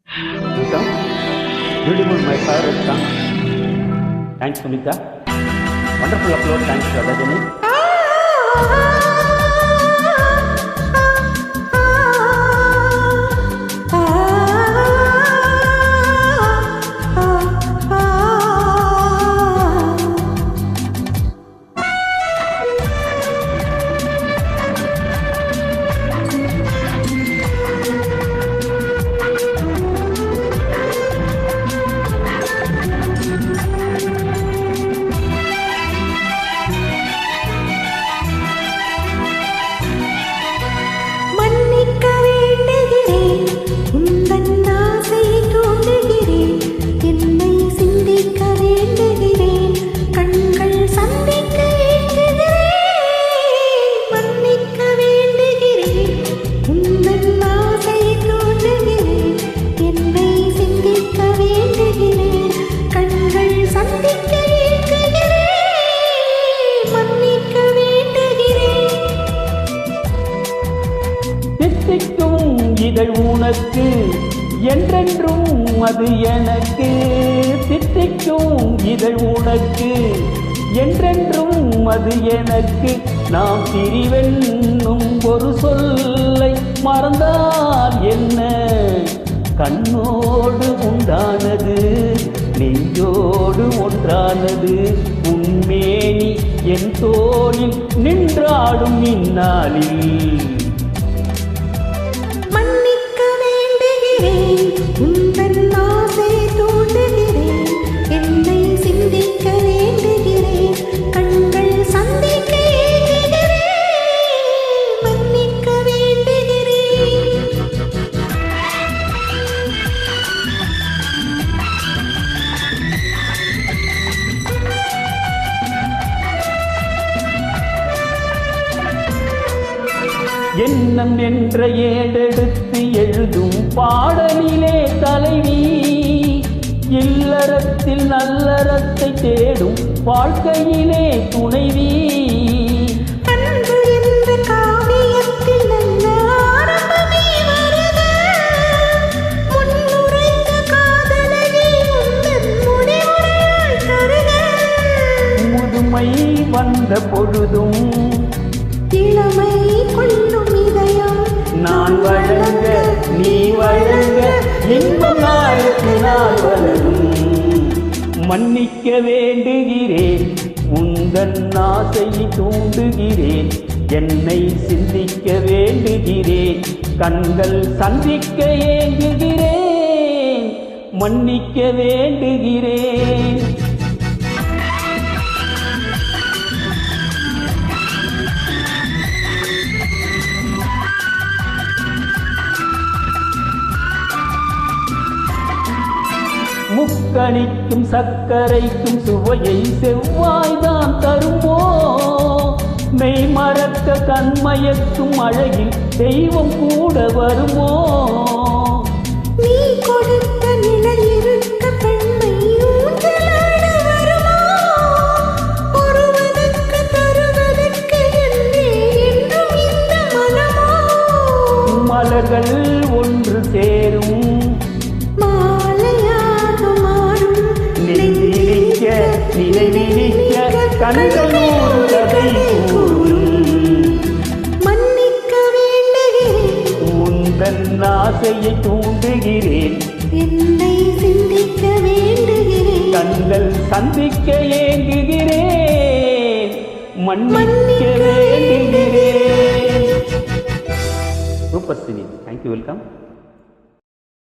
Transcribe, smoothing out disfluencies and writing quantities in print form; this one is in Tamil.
Welcome. Beautiful, my favorite song. Thanks, Sumita. Wonderful upload. Thanks, Radhajani. இதை உனக்கு என்றென்றும் அது எனக்கு தித்திக்கும் இதை உனக்கு என்றென்றும் அது எனக்கு நாம் பிரிவென்னும் ஒரு சொல்லை மறந்தால் என்ன கண்ணோடு உண்டானது நெஞ்சோடு ஒன்றானது உன்மேனி என் தோளில் நின்றாடும் இந்நாளில் உந்தன் ஆசை தூண்டுகிறேன் என்னை சிந்திக்க வேண்டுகிறேன் கண்கள் சந்திக்க ஏங்குகிறேன் மன்னிக்க வேண்டுகிறேன் எண்ணம் என்ற ஏடெடுத்து எழுதும் பாடலிலே தலைவி இல்லறத்தில் நல்லறத்தை தேடும் வாழ்க்கையிலே துணைவி அன்பு என்ற காவியத்தில் நல்ல ஆரம்பமே வருக முன்னுரைத்த காதலனே உந்தன் முடிவுரையாய் தருக முதுமை வந்த பொழுதும் இளமை கொள்ளும் இதயம் நான் வழங்க நீ வழங்க இன்பம் நாளுக்கு நாள் வளரும் மன்னிக்க வேண்டுகிறேன் உந்தன் ஆசையை தூண்டுகிறேன் என்னை சிந்திக்க வேண்டுகிறேன் கண்கள் சந்திக்க ஏங்குகிறேன் மன்னிக்க வேண்டுகிறேன். முக்கணிக்கும் சர்க்கரைக்கும் சுவையை செவ்வாய்தான் தருமோ மெய் மறக்க கண்மயக்கும் அழகில் தெய்வம் கூட வருமோ நீ கொடுத்த நிலையிருக்க பெண்மை ஊஞ்சலாட வருமோ ஒருவனுக்கு தருவதற்கு என்னே என்றும் இந்த மனமோ மலர்கள் ஒன்று சேரும் நினைவிலிக்க கண்களோடு கதை கூறும் மன்னிக்க வேண்டுகிறேன் உந்தன் ஆசையை தூண்டுகிறேன் என்னை சிந்திக்க வேண்டுகிறேன் கண்கள் சந்திக்க ஏங்குகிறேன் மன்னிக்க வேண்டுகிறேன். சூப்பர் சினி. தேங்க்யூ. வெல்கம்.